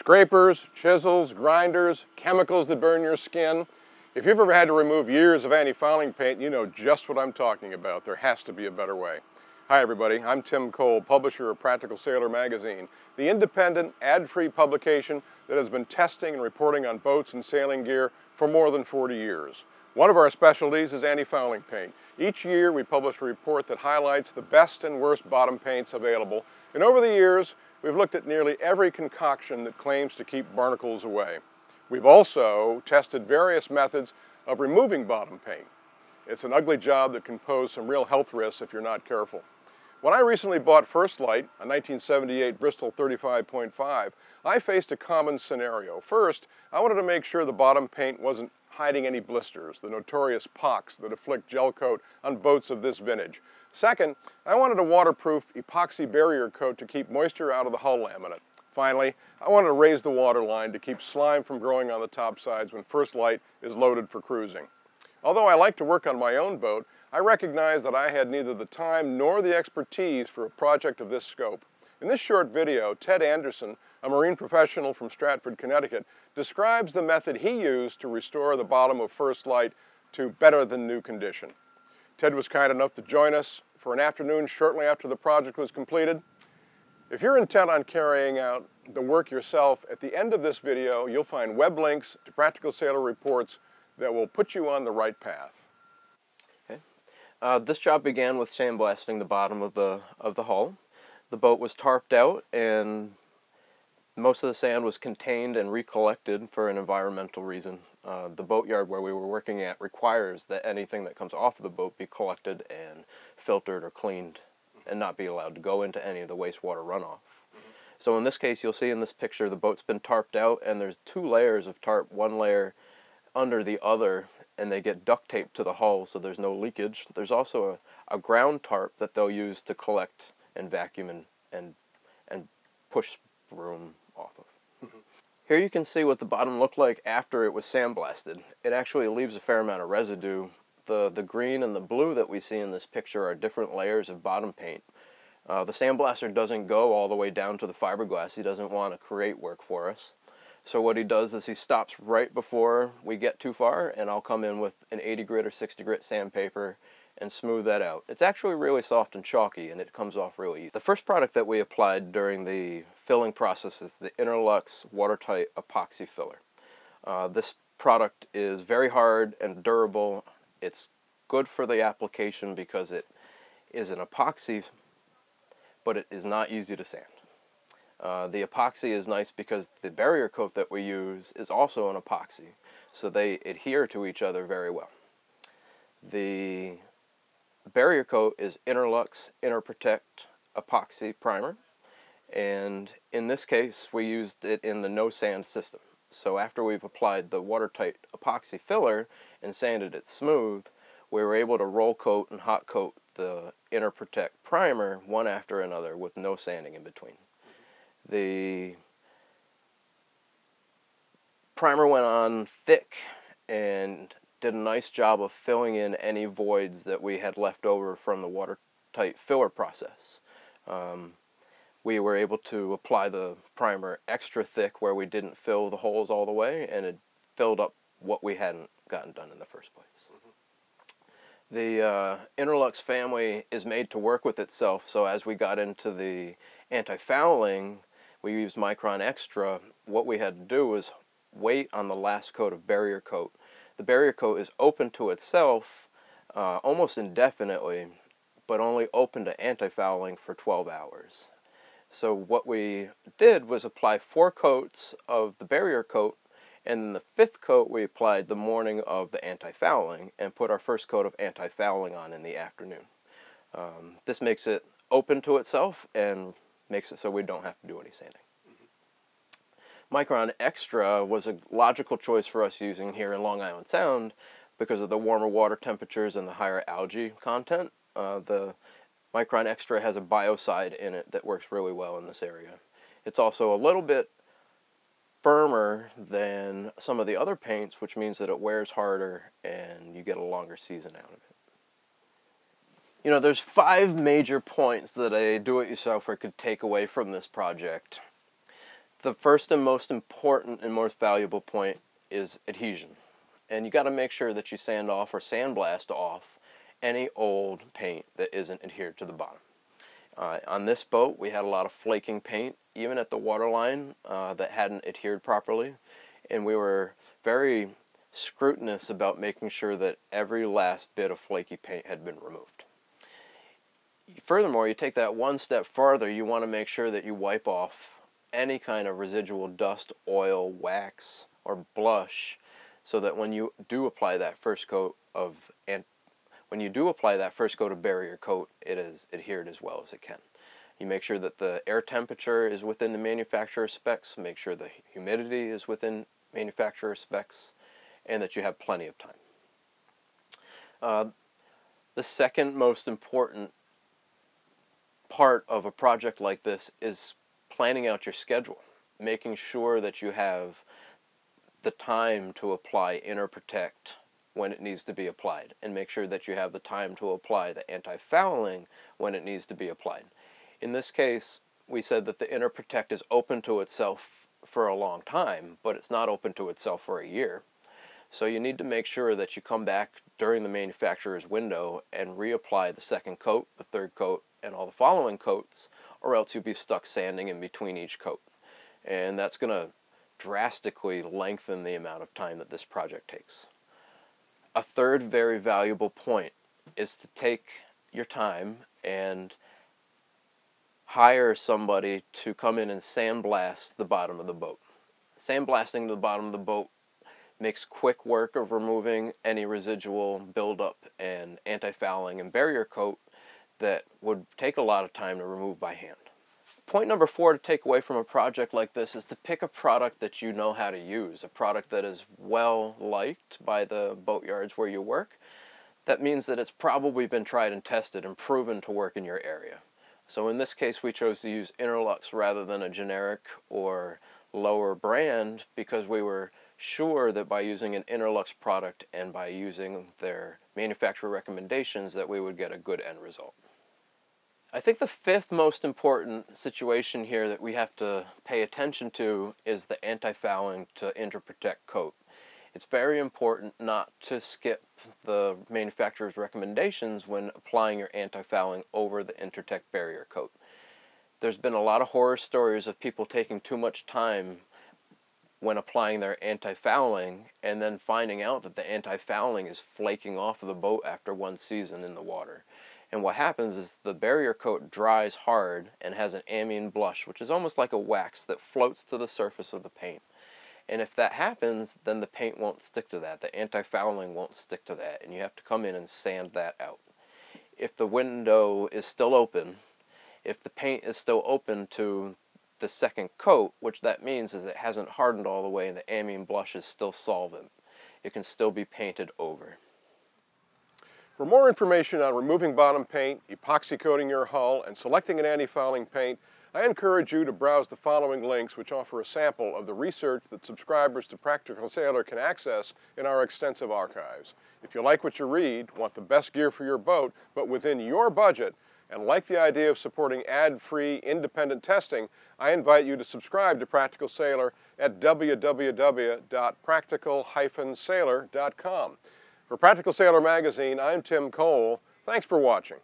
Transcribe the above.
Scrapers, chisels, grinders, chemicals that burn your skin. If you've ever had to remove years of anti-fouling paint, you know just what I'm talking about. There has to be a better way. Hi everybody, I'm Tim Cole, publisher of Practical Sailor magazine, the independent, ad-free publication that has been testing and reporting on boats and sailing gear for more than 40 years. One of our specialties is anti-fouling paint. Each year we publish a report that highlights the best and worst bottom paints available, and over the years we've looked at nearly every concoction that claims to keep barnacles away. We've also tested various methods of removing bottom paint. It's an ugly job that can pose some real health risks if you're not careful. When I recently bought First Light, a 1978 Bristol 35.5, I faced a common scenario. First, I wanted to make sure the bottom paint wasn't hiding any blisters, the notorious pocks that afflict gel coat on boats of this vintage. Second, I wanted a waterproof epoxy barrier coat to keep moisture out of the hull laminate. Finally, I wanted to raise the water line to keep slime from growing on the top sides when First Light is loaded for cruising. Although I like to work on my own boat, I recognize that I had neither the time nor the expertise for a project of this scope. In this short video, Ted Anderson, a marine professional from Stratford, Connecticut, describes the method he used to restore the bottom of First Light to better than new condition. Ted was kind enough to join us for an afternoon shortly after the project was completed. If you're intent on carrying out the work yourself, at the end of this video you'll find web links to Practical Sailor reports that will put you on the right path. This job began with sandblasting the bottom of the hull. The boat was tarped out and most of the sand was contained and recollected for an environmental reason. The boatyard where we were working at requires that anything that comes off of the boat be collected and filtered or cleaned and not be allowed to go into any of the wastewater runoff. So in this case, you'll see in this picture the boat's been tarped out and there's two layers of tarp, one layer under the other, and they get duct taped to the hull so there's no leakage. There's also a ground tarp that they'll use to collect and vacuum and push broom off of. Here you can see what the bottom looked like after it was sandblasted. It actually leaves a fair amount of residue. The green and the blue that we see in this picture are different layers of bottom paint. The sandblaster doesn't go all the way down to the fiberglass. He doesn't want to create work for us. So what he does is he stops right before we get too far, and I'll come in with an 80 grit or 60 grit sandpaper and smooth that out. It's actually really soft and chalky, and it comes off really easy. The first product that we applied during the filling process is the Interlux watertight epoxy filler. This product is very hard and durable. It's good for the application because it is an epoxy, but it is not easy to sand. The epoxy is nice because the barrier coat that we use is also an epoxy, so they adhere to each other very well. The barrier coat is Interlux Interprotect Epoxy Primer, and in this case we used it in the no sand system. So after we've applied the watertight epoxy filler and sanded it smooth, we were able to roll coat and hot coat the Interprotect Primer one after another with no sanding in between. The primer went on thick and did a nice job of filling in any voids that we had left over from the watertight filler process. We were able to apply the primer extra thick where we didn't fill the holes all the way, and it filled up what we hadn't gotten done in the first place. The Interlux family is made to work with itself, so as we got into the anti-fouling, we used Micron Extra. What we had to do was wait on the last coat of barrier coat. The barrier coat is open to itself almost indefinitely, but only open to anti-fouling for 12 hours. So what we did was apply 4 coats of the barrier coat, and then the 5th coat we applied the morning of the anti-fouling and put our first coat of anti-fouling on in the afternoon. This makes it open to itself and makes it so we don't have to do any sanding. Micron Extra was a logical choice for us using here in Long Island Sound because of the warmer water temperatures and the higher algae content. The Micron Extra has a biocide in it that works really well in this area. It's also a little bit firmer than some of the other paints, which means that it wears harder and you get a longer season out of it. You know, there's 5 major points that a do-it-yourselfer could take away from this project. The first and most important and most valuable point is adhesion. And you got to make sure that you sand off or sandblast off any old paint that isn't adhered to the bottom. On this boat, we had a lot of flaking paint, even at the waterline, that hadn't adhered properly. And we were very scrutinous about making sure that every last bit of flaky paint had been removed. Furthermore, you take that one step farther, you want to make sure that you wipe off any kind of residual dust, oil, wax, or blush, so that when you do apply that first coat of barrier coat, it is adhered as well as it can. You make sure that the air temperature is within the manufacturer's specs, make sure the humidity is within manufacturer's specs, and that you have plenty of time. The second most important part of a project like this is planning out your schedule, making sure that you have the time to apply Inner Protect when it needs to be applied, and make sure that you have the time to apply the anti-fouling when it needs to be applied. In this case, we said that the Inner Protect is open to itself for a long time, but it's not open to itself for a year. So you need to make sure that you come back during the manufacturer's window and reapply the second coat, the third coat, and all the following coats, or else you'll be stuck sanding in between each coat. And that's going to drastically lengthen the amount of time that this project takes. A third very valuable point is to take your time and hire somebody to come in and sandblast the bottom of the boat. Sandblasting the bottom of the boat makes quick work of removing any residual buildup and anti-fouling and barrier coat that would take a lot of time to remove by hand. Point number 4 to take away from a project like this is to pick a product that you know how to use, a product that is well liked by the boatyards where you work. That means that it's probably been tried and tested and proven to work in your area. So in this case, we chose to use Interlux rather than a generic or lower brand, because we were sure that by using an Interlux product and by using their manufacturer recommendations that we would get a good end result. I think the fifth most important situation here that we have to pay attention to is the anti-fouling to Inner Protect coat. It's very important not to skip the manufacturer's recommendations when applying your anti-fouling over the Inner Protect barrier coat. There's been a lot of horror stories of people taking too much time when applying their anti-fouling and then finding out that the anti-fouling is flaking off of the boat after one season in the water. And what happens is the barrier coat dries hard and has an amine blush, which is almost like a wax that floats to the surface of the paint. And if that happens, then the paint won't stick to that. The anti-fouling won't stick to that, and you have to come in and sand that out. If the window is still open, if the paint is still open to the second coat, which that means is it hasn't hardened all the way and the amine blush is still solvent, it can still be painted over. For more information on removing bottom paint, epoxy coating your hull, and selecting an anti-fouling paint, I encourage you to browse the following links, which offer a sample of the research that subscribers to Practical Sailor can access in our extensive archives. If you like what you read, want the best gear for your boat, but within your budget, and like the idea of supporting ad-free, independent testing, I invite you to subscribe to Practical Sailor at www.practical-sailor.com. For Practical Sailor Magazine, I'm Tim Cole. Thanks for watching.